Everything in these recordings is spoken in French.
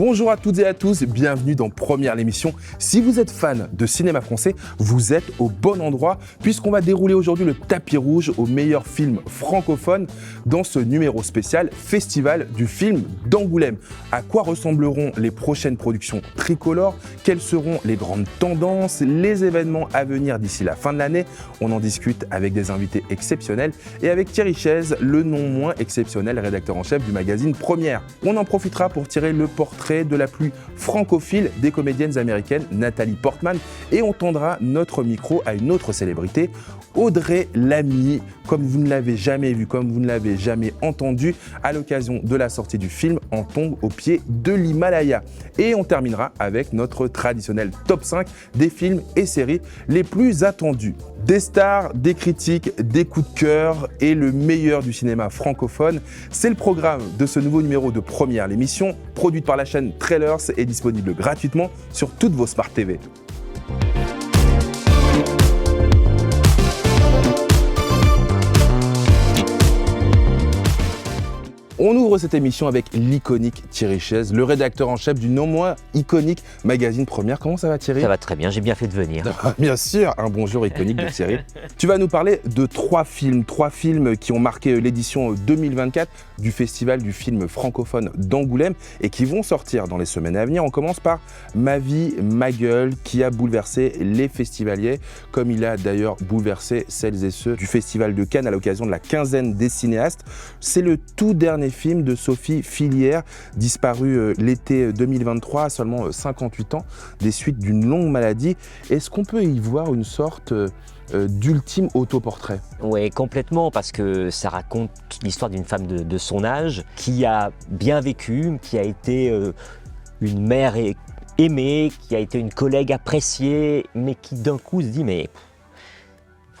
Bonjour à toutes et à tous, bienvenue dans Première l'émission. Si vous êtes fan de cinéma français, vous êtes au bon endroit puisqu'on va dérouler aujourd'hui le tapis rouge aux meilleurs films francophones dans ce numéro spécial Festival du film d'Angoulême. À quoi ressembleront les prochaines productions tricolores? Quelles seront les grandes tendances, les événements à venir d'ici la fin de l'année? On en discute avec des invités exceptionnels et avec Thierry Chaise, le non moins exceptionnel rédacteur en chef du magazine Première. On en profitera pour tirer le portrait de la plus francophile des comédiennes américaines, Nathalie Portman, et on tendra notre micro à une autre célébrité, Audrey Lamy, comme vous ne l'avez jamais vu, comme vous ne l'avez jamais entendu, à l'occasion de la sortie du film En tombe au pied de l'Himalaya. Et on terminera avec notre traditionnel top 5 des films et séries les plus attendus. Des stars, des critiques, des coups de cœur et le meilleur du cinéma francophone. C'est le programme de ce nouveau numéro de Première l'émission, produite par la chaîne Trailers et disponible gratuitement sur toutes vos Smart TV. On ouvre cette émission avec l'iconique Thierry Chaise, le rédacteur en chef du non moins iconique magazine Première. Comment ça va Thierry? Ça va très bien, j'ai bien fait de venir. Bien sûr, un bonjour iconique de Thierry. Tu vas nous parler de trois films qui ont marqué l'édition 2024 du Festival du film francophone d'Angoulême et qui vont sortir dans les semaines à venir. On commence par Ma vie, ma gueule, qui a bouleversé les festivaliers, comme il a d'ailleurs bouleversé celles et ceux du Festival de Cannes à l'occasion de la quinzaine des cinéastes. C'est le tout dernier film de Sophie Fillière, disparue l'été 2023 à seulement 58 ans, des suites d'une longue maladie. Est-ce qu'on peut y voir une sorte d'ultime autoportrait? Oui, complètement, parce que ça raconte l'histoire d'une femme de son âge qui a bien vécu, qui a été une mère aimée, qui a été une collègue appréciée, mais qui d'un coup se dit mais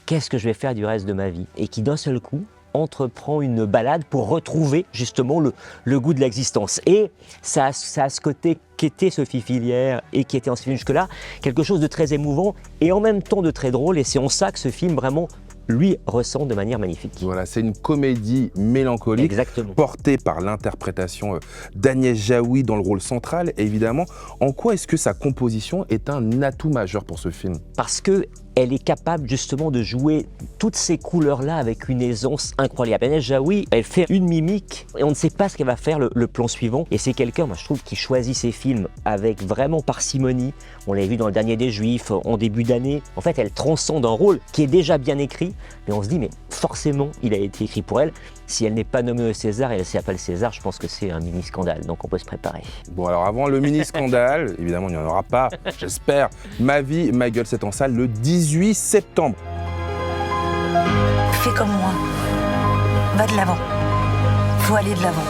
qu'est-ce que je vais faire du reste de ma vie? Et qui d'un seul coup entreprend une balade pour retrouver justement le goût de l'existence. Et ça a ce côté qu'était Sophie Fillière et qui était en ce film jusque-là, quelque chose de très émouvant et en même temps de très drôle, et c'est en ça que ce film vraiment lui ressent de manière magnifique. Voilà, c'est une comédie mélancolique. Exactement. Portée par l'interprétation d'Agnès Jaoui dans le rôle central, évidemment. En quoi est-ce que sa composition est un atout majeur pour ce film? Parce qu'elle est capable justement de jouer toutes ces couleurs-là avec une aisance incroyable. Agnès Jaoui, elle fait une mimique et on ne sait pas ce qu'elle va faire le plan suivant. Et c'est quelqu'un, moi je trouve, qui choisit ses films avec vraiment parcimonie. On l'a vu dans Le Dernier des Juifs, en début d'année. En fait, elle transcende un rôle qui est déjà bien écrit, mais on se dit, mais forcément, il a été écrit pour elle. Si elle n'est pas nommée au César et elle s'y appelle César, je pense que c'est un mini-scandale, donc on peut se préparer. Bon alors avant le mini-scandale, évidemment il n'y en aura pas, j'espère, Ma vie, ma gueule, c'est en salle le 18 septembre. Fais comme moi, va de l'avant, faut aller de l'avant.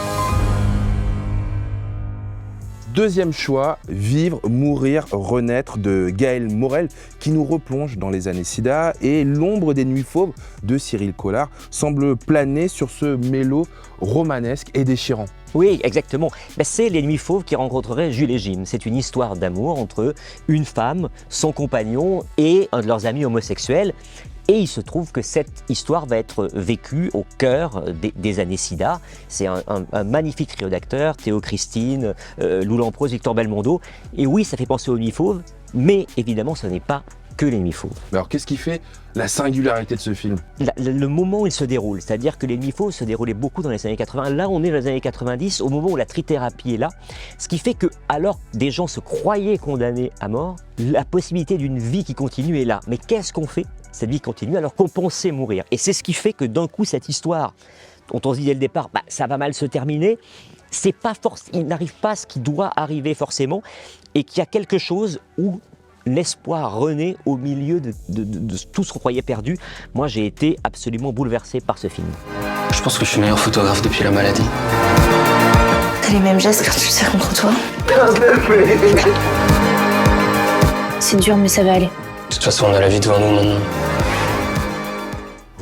Deuxième choix, Vivre, mourir, renaître de Gaël Morel, qui nous replonge dans les années SIDA, et L'ombre des nuits fauves de Cyril Collard semble planer sur ce mélo romanesque et déchirant. Oui, exactement. C'est Les Nuits Fauves qui rencontreraient Jules et Jim. C'est une histoire d'amour entre une femme, son compagnon et un de leurs amis homosexuels. Et il se trouve que cette histoire va être vécue au cœur des années SIDA. C'est un magnifique trio d'acteurs, Théo Christine, Lou Lamprose, Victor Belmondo. Et oui, ça fait penser aux Nuits Fauves, mais évidemment, ce n'est pas que Les Nuits Fauves. Alors qu'est-ce qui fait la singularité de ce film? Le moment où il se déroule, c'est-à-dire que Les Nuits Fauves se déroulaient beaucoup dans les années 80. Là, on est dans les années 90, au moment où la trithérapie est là. Ce qui fait que, alors des gens se croyaient condamnés à mort, la possibilité d'une vie qui continue est là. Mais qu'est-ce qu'on fait? Cette vie continue alors qu'on pensait mourir. Et c'est ce qui fait que d'un coup, cette histoire, dont on se dit dès le départ, ça va mal se terminer, c'est pas il n'arrive pas à ce qui doit arriver forcément, et qu'il y a quelque chose où l'espoir renaît au milieu de tout ce qu'on croyait perdu. Moi, j'ai été absolument bouleversé par ce film. Je pense que je suis meilleur photographe depuis la maladie. T'as les mêmes gestes quand tu tires contre toi. C'est dur, mais ça va aller. De toute façon, on a la vie devant nous maintenant.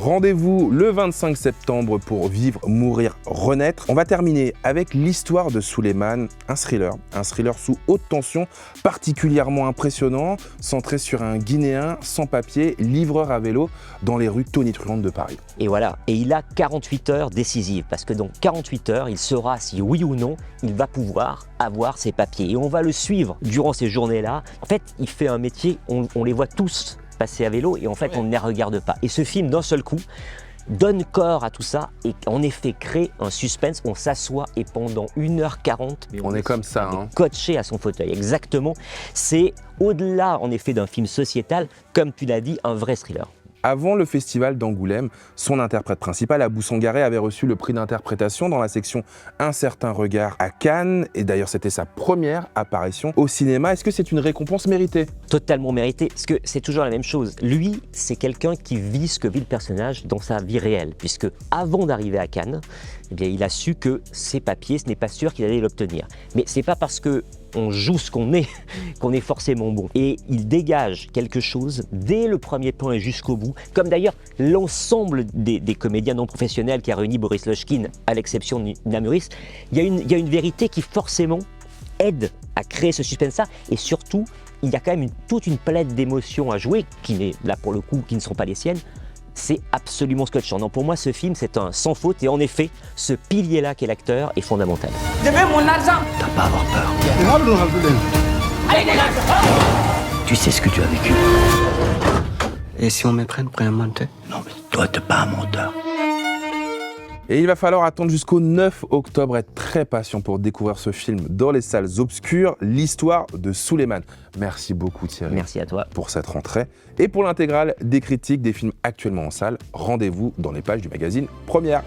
Rendez-vous le 25 septembre pour Vivre, Mourir, Renaître. On va terminer avec l'histoire de Souleymane, un thriller sous haute tension, particulièrement impressionnant, centré sur un Guinéen sans papier, livreur à vélo dans les rues tonitruantes de Paris. Et voilà, et il a 48 heures décisives, parce que dans 48 heures, il saura si oui ou non, il va pouvoir avoir ses papiers. Et on va le suivre durant ces journées-là. En fait, il fait un métier, on les voit tous passer à vélo, et en fait, on ne les regarde pas. Et ce film, d'un seul coup, donne corps à tout ça et en effet crée un suspense. On s'assoit et pendant 1h40, On est comme ça, hein. Scotché à son fauteuil. Exactement. C'est au-delà en effet d'un film sociétal, comme tu l'as dit, un vrai thriller. Avant le festival d'Angoulême, son interprète principal, Abou Sangaré, avait reçu le prix d'interprétation dans la section Un certain regard à Cannes. Et d'ailleurs, c'était sa première apparition au cinéma. Est-ce que c'est une récompense méritée? Totalement mérité, parce que c'est toujours la même chose. Lui, c'est quelqu'un qui vit ce que vit le personnage dans sa vie réelle, puisque avant d'arriver à Cannes, eh bien, il a su que ses papiers, ce n'est pas sûr qu'il allait l'obtenir. Mais c'est pas parce que on joue ce qu'on est forcément bon. Et il dégage quelque chose dès le premier plan et jusqu'au bout, comme d'ailleurs l'ensemble des comédiens non professionnels qui a réuni Boris Lochkin, à l'exception de Nina Meurice. Il y a une vérité qui forcément aide à créer ce suspense-là, et surtout, il y a quand même toute une palette d'émotions à jouer, là pour le coup, qui ne sont pas les siennes. C'est absolument scotchant. Non, pour moi, ce film, c'est un sans faute, et en effet, ce pilier-là qu'est l'acteur est fondamental. Je veux mon argent. T'as pas à avoir peur. Tu sais ce que tu as vécu. Et si on me prenne pour un menteur? Non, mais toi, t'es pas un menteur. Et il va falloir attendre jusqu'au 9 octobre, être très patient pour découvrir ce film dans les salles obscures, l'histoire de Souleymane. Merci beaucoup Thierry. Merci à toi. Pour cette rentrée. Et pour l'intégrale des critiques des films actuellement en salle, rendez-vous dans les pages du magazine Première.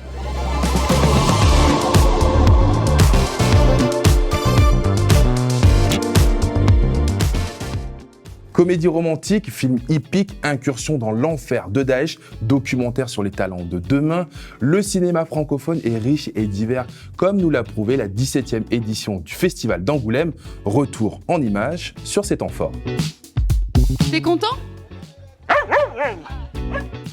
Comédie romantique, film hippique, incursion dans l'enfer de Daesh, documentaire sur les talents de demain, le cinéma francophone est riche et divers, comme nous l'a prouvé la 17e édition du Festival d'Angoulême. Retour en images sur ces temps forts. T'es content ?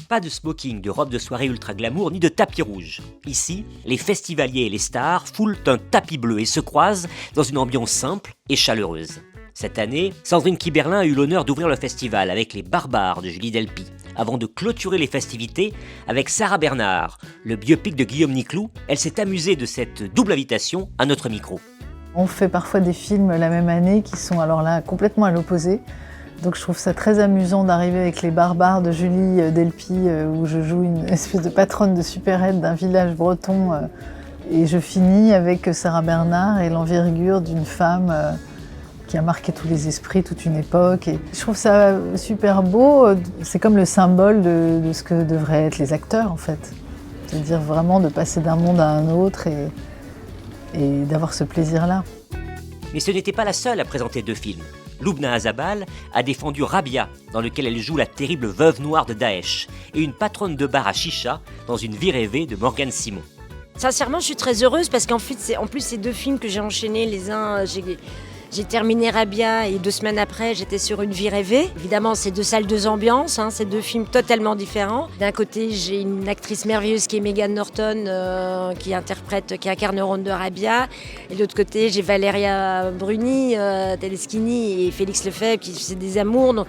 Pas de smoking, de robe de soirée ultra glamour, ni de tapis rouge. Ici, les festivaliers et les stars foulent un tapis bleu et se croisent dans une ambiance simple et chaleureuse. Cette année, Sandrine Kiberlin a eu l'honneur d'ouvrir le festival avec Les Barbares de Julie Delpy, avant de clôturer les festivités avec Sarah Bernard, le biopic de Guillaume Niclou. Elle s'est amusée de cette double invitation à notre micro. On fait parfois des films la même année qui sont alors là complètement à l'opposé. Donc je trouve ça très amusant d'arriver avec Les Barbares de Julie Delpy, où je joue une espèce de patronne de supérette d'un village breton, et je finis avec Sarah Bernard et l'envergure d'une femme qui a marqué tous les esprits, toute une époque. Et je trouve ça super beau. C'est comme le symbole de ce que devraient être les acteurs, en fait. C'est-à-dire vraiment de passer d'un monde à un autre et d'avoir ce plaisir-là. Mais ce n'était pas la seule à présenter deux films. Loubna Azabal a défendu Rabia, dans lequel elle joue la terrible veuve noire de Daesh, et une patronne de bar à chicha dans Une vie rêvée de Morgane Simon. Sincèrement, je suis très heureuse parce qu'en fait, en plus, ces deux films que j'ai enchaînés, les uns, j'ai terminé Rabia et 2 semaines après, j'étais sur Une vie rêvée. Évidemment, c'est 2 salles, 2 ambiances, c'est 2 films totalement différents. D'un côté, j'ai une actrice merveilleuse qui est Megan Norton, qui incarne le rôle de Rabia. Et de l'autre côté, j'ai Valéria Bruni, Teleschini et Félix Lefebvre qui font des amours.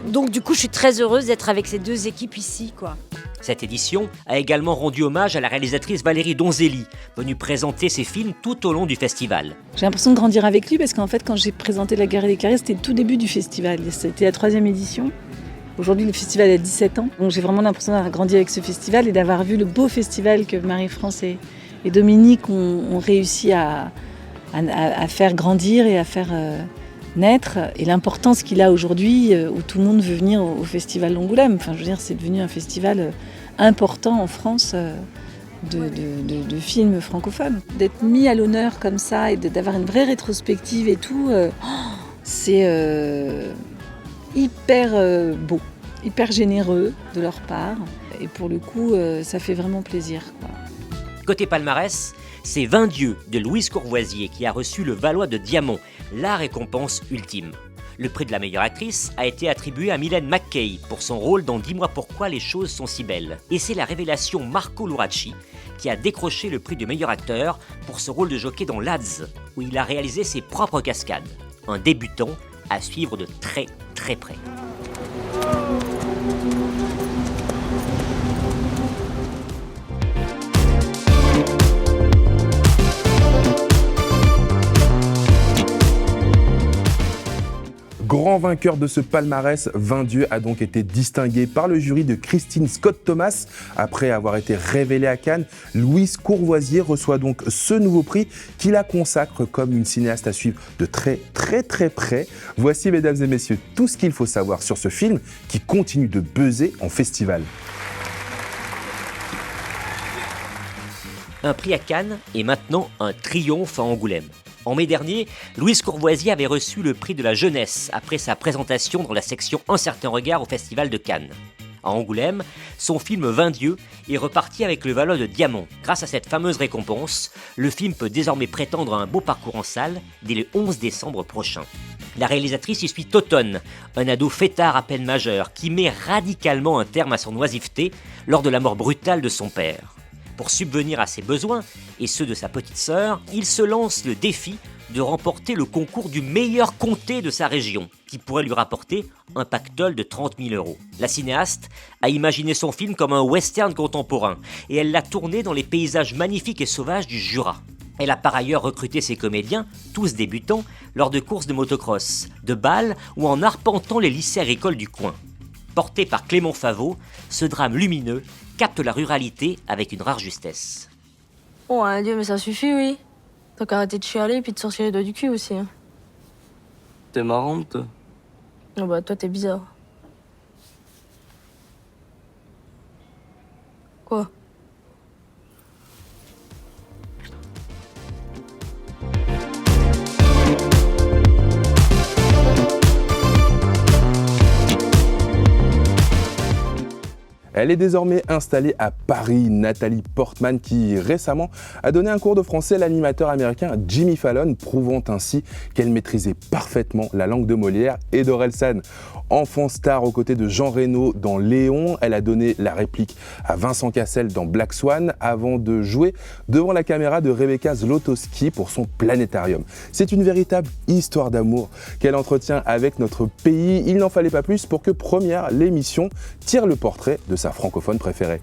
Donc du coup, je suis très heureuse d'être avec ces 2 équipes ici, quoi. Cette édition a également rendu hommage à la réalisatrice Valérie Donzelli, venue présenter ses films tout au long du festival. J'ai l'impression de grandir avec lui parce qu'en fait, quand j'ai présenté La Guerre des Carrières, c'était le tout début du festival. C'était la 3e édition. Aujourd'hui, le festival a 17 ans. Donc j'ai vraiment l'impression d'avoir grandi avec ce festival et d'avoir vu le beau festival que Marie-France et Dominique ont réussi à faire grandir et à faire naître, et l'importance qu'il a aujourd'hui où tout le monde veut venir au festival d'Angoulême. Enfin, je veux dire, c'est devenu un festival important en France de films francophones. D'être mis à l'honneur comme ça et d'avoir une vraie rétrospective et tout, c'est hyper beau, hyper généreux de leur part. Et pour le coup, ça fait vraiment plaisir, quoi. Côté palmarès, c'est 20 dieux de Louise Courvoisier qui a reçu le Valois de Diamant, la récompense ultime. Le prix de la meilleure actrice a été attribué à Mylène McKay pour son rôle dans Dis-moi pourquoi les choses sont si belles. Et c'est la révélation Marco Luracci qui a décroché le prix de meilleur acteur pour ce rôle de jockey dans Lads, où il a réalisé ses propres cascades. Un débutant à suivre de très très près. Grand vainqueur de ce palmarès, Vindieux a donc été distingué par le jury de Christine Scott-Thomas. Après avoir été révélé à Cannes, Louise Courvoisier reçoit donc ce nouveau prix qui la consacre comme une cinéaste à suivre de très près. Voici, mesdames et messieurs, tout ce qu'il faut savoir sur ce film qui continue de buzzer en festival. Un prix à Cannes et maintenant un triomphe à Angoulême. En mai dernier, Louise Courvoisier avait reçu le prix de la jeunesse après sa présentation dans la section Un certain regard au Festival de Cannes. À Angoulême, son film Vindieux est reparti avec le Valois de Diamant. Grâce à cette fameuse récompense, le film peut désormais prétendre à un beau parcours en salle dès le 11 décembre prochain. La réalisatrice y suit Toton, un ado fêtard à peine majeur qui met radicalement un terme à son oisiveté lors de la mort brutale de son père. Pour subvenir à ses besoins et ceux de sa petite sœur, il se lance le défi de remporter le concours du meilleur comté de sa région, qui pourrait lui rapporter un pactole de 30 000 €. La cinéaste a imaginé son film comme un western contemporain, et elle l'a tourné dans les paysages magnifiques et sauvages du Jura. Elle a par ailleurs recruté ses comédiens, tous débutants, lors de courses de motocross, de bals ou en arpentant les lycées agricoles du coin. Porté par Clément Favot, ce drame lumineux capte la ruralité avec une rare justesse. Oh, un dieu, mais ça suffit, oui. T'as qu'à arrêter de chialer et puis de sortir les doigts du cul aussi. Hein. T'es marrante, toi. Oh bah, toi, t'es bizarre. Quoi? Elle est désormais installée à Paris, Nathalie Portman, qui récemment a donné un cours de français à l'animateur américain Jimmy Fallon, prouvant ainsi qu'elle maîtrisait parfaitement la langue de Molière et d'Orelsan. Enfant star aux côtés de Jean Reno dans Léon, elle a donné la réplique à Vincent Cassel dans Black Swan avant de jouer devant la caméra de Rebecca Zlotowski pour son Planétarium. C'est une véritable histoire d'amour qu'elle entretient avec notre pays. Il n'en fallait pas plus pour que Première, l'émission, tire le portrait de sa francophone préférée.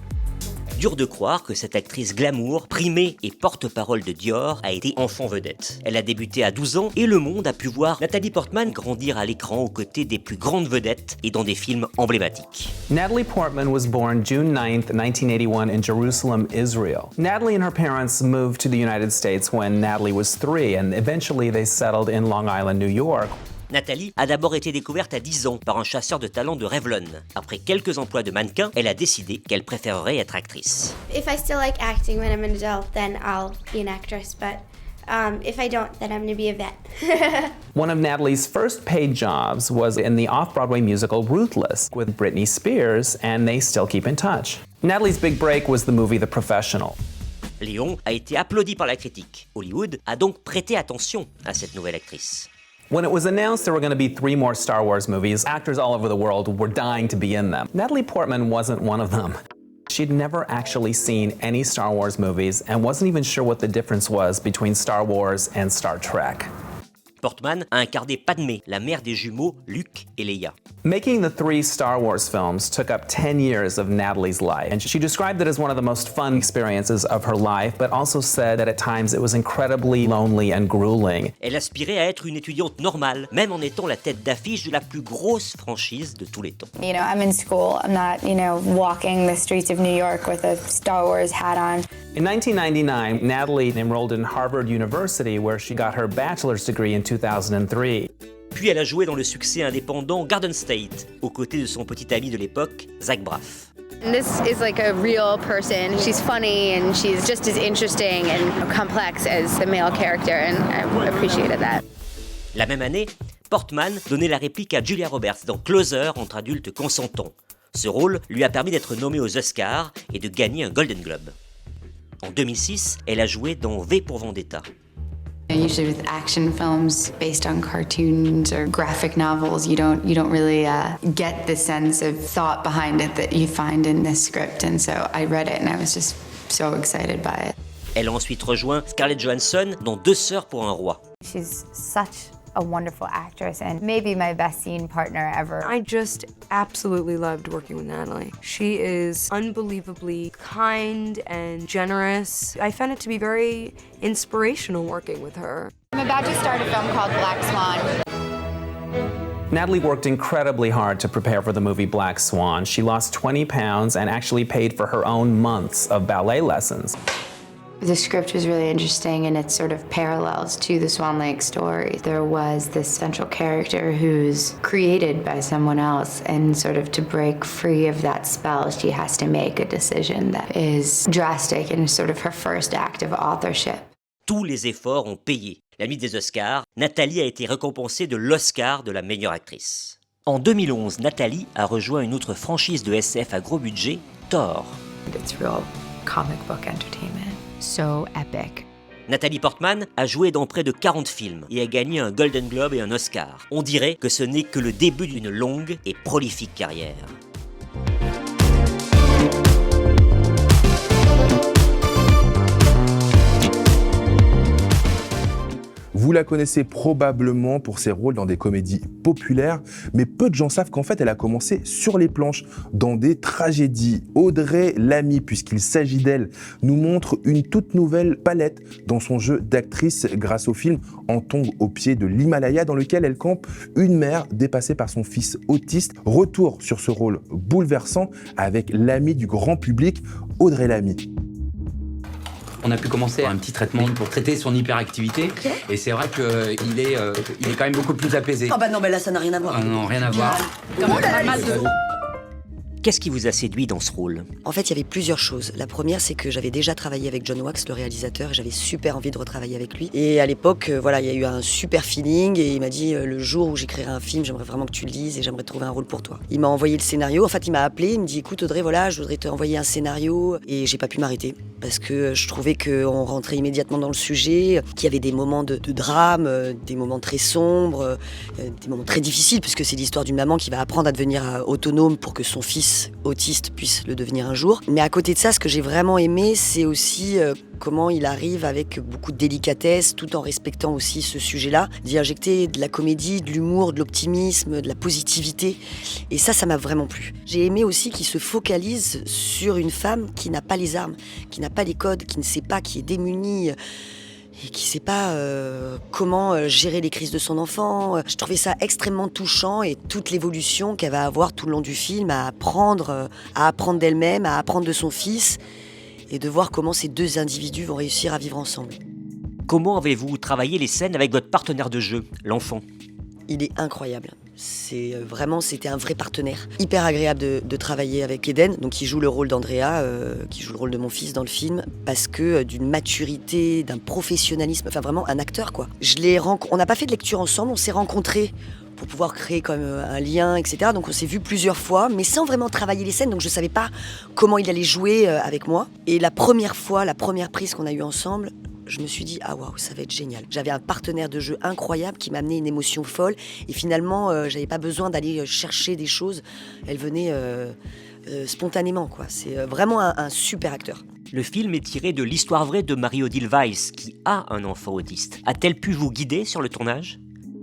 Dur de croire que cette actrice glamour, primée et porte-parole de Dior, a été enfant vedette. Elle a débuté à 12 ans et le monde a pu voir Nathalie Portman grandir à l'écran aux côtés des plus grandes vedettes et dans des films emblématiques. Natalie Portman was born June 9th, 1981 in Jerusalem, Israel. Natalie and her parents moved to the United States when Natalie was 3 and eventually they settled in Long Island, New York. Nathalie a d'abord été découverte à 10 ans par un chasseur de talent de Revlon. Après quelques emplois de mannequin, elle a décidé qu'elle préférerait être actrice. If I still like acting when I'm an adult, then I'll be an actress, but if I don't, then I'm going to be a vet. One of Natalie's first paid jobs was in the off-Broadway musical Ruthless with Britney Spears, and they still keep in touch. Natalie's big break was the movie The Professional. Léon a été applaudi par la critique. Hollywood a donc prêté attention à cette nouvelle actrice. When it was announced there were going to be 3 more Star Wars movies, actors all over the world were dying to be in them. Natalie Portman wasn't one of them. She'd never actually seen any Star Wars movies and wasn't even sure what the difference was between Star Wars and Star Trek. Portman a incarné Padmé, la mère des jumeaux Luke et Leia. Making the 3 Star Wars films took up 10 years of Natalie's life, and she described it as one of the most fun experiences of her life, but also said that at times it was incredibly lonely and grueling. Elle aspirait à être une étudiante normale, même en étant la tête d'affiche de la plus grosse franchise de tous les temps. You know, I'm in school. I'm not, walking the streets of New York with a Star Wars hat on. In 1999, Natalie enrolled in Harvard University, where she got her bachelor's degree in 2003. Puis elle a joué dans le succès indépendant Garden State, aux côtés de son petit ami de l'époque, Zach Braff. This is like a real person. She's funny and she's just as interesting and complex as the male character, and I appreciated that. La même année, Portman donnait la réplique à Julia Roberts dans Closer entre adultes consentants. Ce rôle lui a permis d'être nommée aux Oscars et de gagner un Golden Globe. En 2006, elle a joué dans V pour Vendetta. Usually with action films based on cartoons or graphic novels, you don't really get the sense of thought behind it that you find in this script. And so I read it and I was just so excited by it. Elle a ensuite rejoint Scarlett Johansson dans Deux sœurs pour un roi. She's such a wonderful actress and maybe my best scene partner ever. I just absolutely loved working with Natalie. She is unbelievably kind and generous. I found it to be very inspirational working with her. I'm about to start a film called Black Swan. Natalie worked incredibly hard to prepare for the movie Black Swan. She lost 20 pounds and actually paid for her own months of ballet lessons. The script was really interesting and it sort of parallels to the Swan Lake story. There was this central character who's created by someone else, and sort of to break free of that spell, she has to make a decision that is drastic and sort of her first act of authorship. Tous les efforts ont payé. La nuit des Oscars, Nathalie a été récompensée de l'Oscar de la meilleure actrice. En 2011, Nathalie a rejoint une autre franchise de SF à gros budget, Thor. It's real comic book entertainment. So epic. Nathalie Portman a joué dans près de 40 films et a gagné un Golden Globe et un Oscar. On dirait que ce n'est que le début d'une longue et prolifique carrière. Vous la connaissez probablement pour ses rôles dans des comédies populaires, mais peu de gens savent qu'en fait, elle a commencé sur les planches, dans des tragédies. Audrey Lamy, puisqu'il s'agit d'elle, nous montre une toute nouvelle palette dans son jeu d'actrice grâce au film En tombe au pied de l'Himalaya, dans lequel elle campe une mère dépassée par son fils autiste. Retour sur ce rôle bouleversant avec l'amie du grand public, Audrey Lamy. On a pu commencer un petit traitement pour traiter son hyperactivité. Okay. Et c'est vrai qu'il est quand même beaucoup plus apaisé. Oh bah non, mais là, ça n'a rien à voir. Ah non, rien à voir. Qu'est-ce qui vous a séduit dans ce rôle ? En fait, il y avait plusieurs choses. La première, c'est que j'avais déjà travaillé avec John Wax, le réalisateur, et j'avais super envie de retravailler avec lui. Et à l'époque, voilà, il y a eu un super feeling, et il m'a dit, le jour où j'écrirai un film, j'aimerais vraiment que tu le lises, et j'aimerais trouver un rôle pour toi. Il m'a envoyé le scénario, en fait, il m'a appelé, il me dit, écoute Audrey, voilà, je voudrais t'envoyer un scénario, et j'ai pas pu m'arrêter, parce que je trouvais qu'on rentrait immédiatement dans le sujet, qu'il y avait des moments de drame, des moments très sombres, des moments très difficiles, puisque c'est l'histoire d'une maman qui va apprendre à devenir autonome pour que son fils autiste puisse le devenir un jour. Mais à côté de ça, ce que j'ai vraiment aimé, c'est aussi comment il arrive avec beaucoup de délicatesse, tout en respectant aussi ce sujet-là, d'y injecter de la comédie, de l'humour, de l'optimisme, de la positivité. Et ça m'a vraiment plu. J'ai aimé aussi qu'il se focalise sur une femme qui n'a pas les armes, qui n'a pas les codes, qui ne sait pas, qui est démunie, et qui ne sait pas comment gérer les crises de son enfant. Je trouvais ça extrêmement touchant, et toute l'évolution qu'elle va avoir tout le long du film à apprendre d'elle-même, à apprendre de son fils, et de voir comment ces deux individus vont réussir à vivre ensemble. Comment avez-vous travaillé les scènes avec votre partenaire de jeu, l'enfant ? Il est incroyable. C'était un vrai partenaire. Hyper agréable de travailler avec Eden, donc qui joue le rôle d'Andrea, qui joue le rôle de mon fils dans le film, parce que d'une maturité, d'un professionnalisme, enfin vraiment un acteur quoi. On n'a pas fait de lecture ensemble, on s'est rencontrés pour pouvoir créer comme un lien, etc. Donc on s'est vu plusieurs fois, mais sans vraiment travailler les scènes, donc je savais pas comment il allait jouer avec moi. Et la première prise qu'on a eue ensemble, je me suis dit, ah waouh, ça va être génial. J'avais un partenaire de jeu incroyable qui m'a amené une émotion folle, et finalement, j'avais pas besoin d'aller chercher des choses. Elle venait spontanément, quoi. C'est vraiment un super acteur. Le film est tiré de l'histoire vraie de Marie-Odile Weiss, qui a un enfant autiste. A-t-elle pu vous guider sur le tournage ?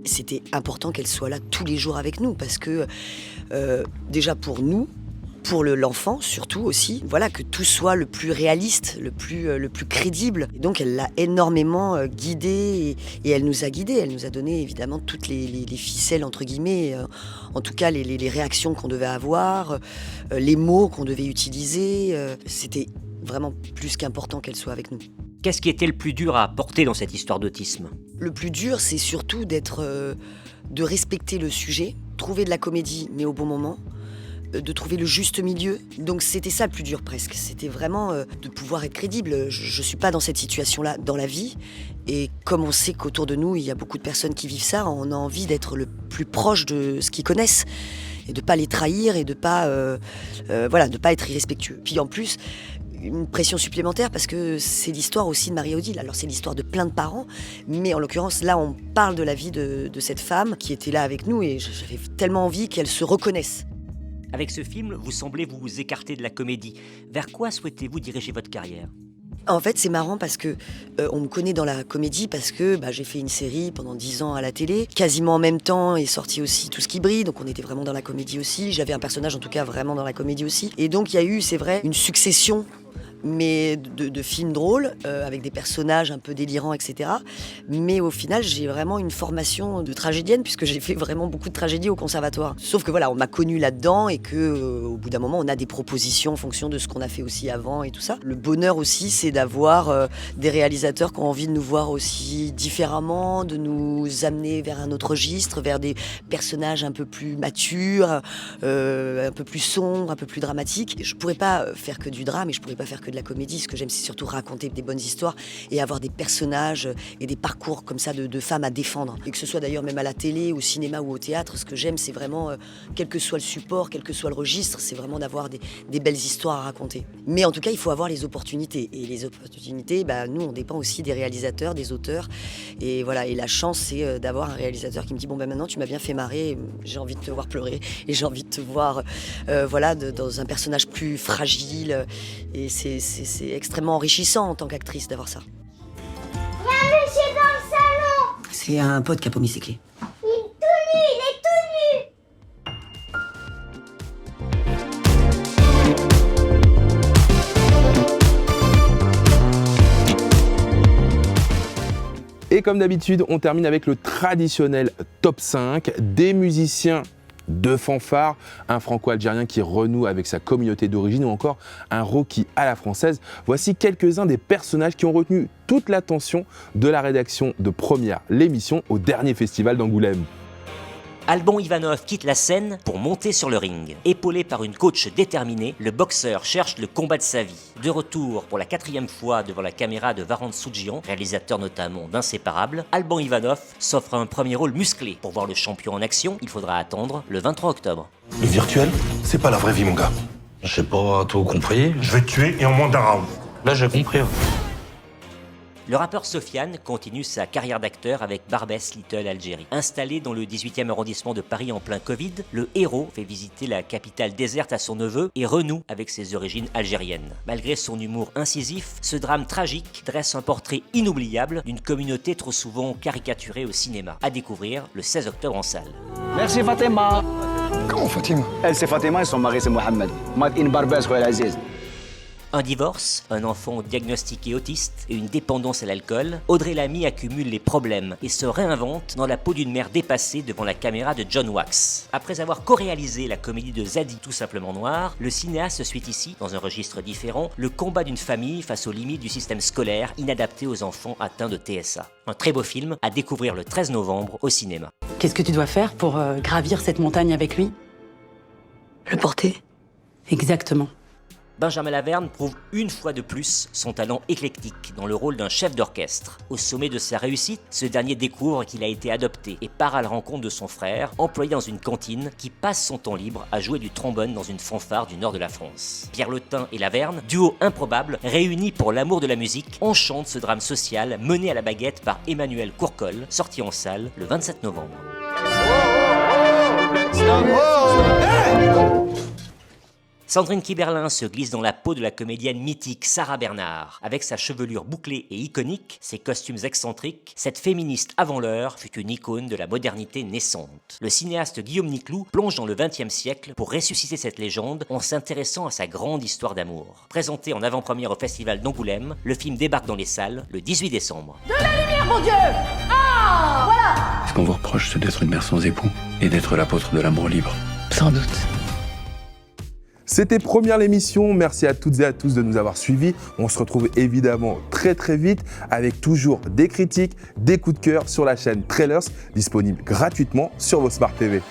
C'était important qu'elle soit là tous les jours avec nous, parce que déjà pour nous, pour l'enfant surtout aussi, voilà, que tout soit le plus réaliste, le plus crédible. Et donc elle l'a énormément guidée, et elle nous a guidés. Elle nous a donné évidemment toutes les ficelles entre guillemets, en tout cas les réactions qu'on devait avoir, les mots qu'on devait utiliser. C'était vraiment plus qu'important qu'elle soit avec nous. Qu'est-ce qui était le plus dur à porter dans cette histoire d'autisme ? Le plus dur, c'est surtout de respecter le sujet, trouver de la comédie mais au bon moment, de trouver le juste milieu. Donc c'était ça le plus dur presque. C'était vraiment de pouvoir être crédible. Je suis pas dans cette situation-là dans la vie. Et comme on sait qu'autour de nous, il y a beaucoup de personnes qui vivent ça, on a envie d'être le plus proche de ce qu'ils connaissent. Et de pas les trahir et de pas être irrespectueux. Puis en plus, une pression supplémentaire parce que c'est l'histoire aussi de Marie-Odile. Alors c'est l'histoire de plein de parents, mais en l'occurrence là on parle de la vie de cette femme qui était là avec nous et j'avais tellement envie qu'elle se reconnaisse. Avec ce film, vous semblez vous écarter de la comédie. Vers quoi souhaitez-vous diriger votre carrière ? En fait, c'est marrant parce que on me connaît dans la comédie parce que j'ai fait une série pendant 10 ans à la télé. Quasiment en même temps est sorti aussi Tout ce qui brille, donc on était vraiment dans la comédie aussi. J'avais un personnage en tout cas vraiment dans la comédie aussi. Et donc il y a eu, c'est vrai, une succession mais de films drôles, avec des personnages un peu délirants, etc. Mais au final, j'ai vraiment une formation de tragédienne, puisque j'ai fait vraiment beaucoup de tragédies au conservatoire. Sauf que voilà, on m'a connue là-dedans, et qu'au bout d'un moment, on a des propositions en fonction de ce qu'on a fait aussi avant et tout ça. Le bonheur aussi, c'est d'avoir des réalisateurs qui ont envie de nous voir aussi différemment, de nous amener vers un autre registre, vers des personnages un peu plus matures, un peu plus sombres, un peu plus dramatiques. Je pourrais pas faire que du drame, et je pourrais pas faire que de la comédie. Ce que j'aime, c'est surtout raconter des bonnes histoires et avoir des personnages et des parcours comme ça de femmes à défendre. Et que ce soit d'ailleurs même à la télé, au cinéma ou au théâtre, ce que j'aime, c'est vraiment, quel que soit le support, quel que soit le registre, c'est vraiment d'avoir des belles histoires à raconter. Mais en tout cas, il faut avoir les opportunités. Et les opportunités, nous, on dépend aussi des réalisateurs, des auteurs. Et voilà, et la chance, c'est d'avoir un réalisateur qui me dit, bon, maintenant, tu m'as bien fait marrer, j'ai envie de te voir pleurer, et j'ai envie de te voir, dans un personnage plus fragile. Et c'est extrêmement enrichissant en tant qu'actrice d'avoir ça. Il y a un monsieur dans le salon. C'est un pote qui a pas mis ses clés. Il est tout nu. Et comme d'habitude, on termine avec le traditionnel top 5 des musiciens de fanfare, un franco-algérien qui renoue avec sa communauté d'origine ou encore un Rocky à la française. Voici quelques-uns des personnages qui ont retenu toute l'attention de la rédaction de Première, l'émission au dernier festival d'Angoulême. Alban Ivanov quitte la scène pour monter sur le ring. Épaulé par une coach déterminée, le boxeur cherche le combat de sa vie. De retour pour la 4e fois devant la caméra de Varant Soudjian, réalisateur notamment d'Inséparables, Alban Ivanov s'offre un premier rôle musclé. Pour voir le champion en action, il faudra attendre le 23 octobre. Le virtuel, c'est pas la vraie vie, mon gars. J'ai pas tout compris. Je vais te tuer et en moins d'un round. Là, j'ai compris. Le rappeur Sofiane continue sa carrière d'acteur avec Barbès Little Algérie. Installé dans le 18e arrondissement de Paris en plein Covid, le héros fait visiter la capitale déserte à son neveu et renoue avec ses origines algériennes. Malgré son humour incisif, ce drame tragique dresse un portrait inoubliable d'une communauté trop souvent caricaturée au cinéma. À découvrir le 16 octobre en salle. Merci Fatima. Comment Fatima? Elle c'est Fatima et son mari c'est Mohamed. Madine Barbès Khoya Aziz. Un divorce, un enfant diagnostiqué autiste et une dépendance à l'alcool, Audrey Lamy accumule les problèmes et se réinvente dans la peau d'une mère dépassée devant la caméra de John Wax. Après avoir co-réalisé la comédie de Zadie Tout simplement noir, le cinéaste suit ici, dans un registre différent, le combat d'une famille face aux limites du système scolaire inadapté aux enfants atteints de TSA. Un très beau film à découvrir le 13 novembre au cinéma. Qu'est-ce que tu dois faire pour gravir cette montagne avec lui? Le porter. Exactement. Benjamin Laverne prouve une fois de plus son talent éclectique dans le rôle d'un chef d'orchestre. Au sommet de sa réussite, ce dernier découvre qu'il a été adopté et part à la rencontre de son frère, employé dans une cantine, qui passe son temps libre à jouer du trombone dans une fanfare du nord de la France. Pierre Lotin et Laverne, duo improbable, réunis pour l'amour de la musique, enchantent ce drame social mené à la baguette par Emmanuel Courcol, sorti en salle le 27 novembre. Sandrine Kiberlin se glisse dans la peau de la comédienne mythique Sarah Bernard. Avec sa chevelure bouclée et iconique, ses costumes excentriques, cette féministe avant l'heure fut une icône de la modernité naissante. Le cinéaste Guillaume Niclou plonge dans le XXe siècle pour ressusciter cette légende en s'intéressant à sa grande histoire d'amour. Présenté en avant-première au Festival d'Angoulême, le film débarque dans les salles le 18 décembre. De la lumière, mon Dieu! Ah, voilà! Ce qu'on vous reproche, c'est d'être une mère sans époux et d'être l'apôtre de l'amour libre. Sans doute. C'était Première l'émission, merci à toutes et à tous de nous avoir suivis. On se retrouve évidemment très vite avec toujours des critiques, des coups de cœur sur la chaîne Trailers, disponible gratuitement sur vos Smart TV.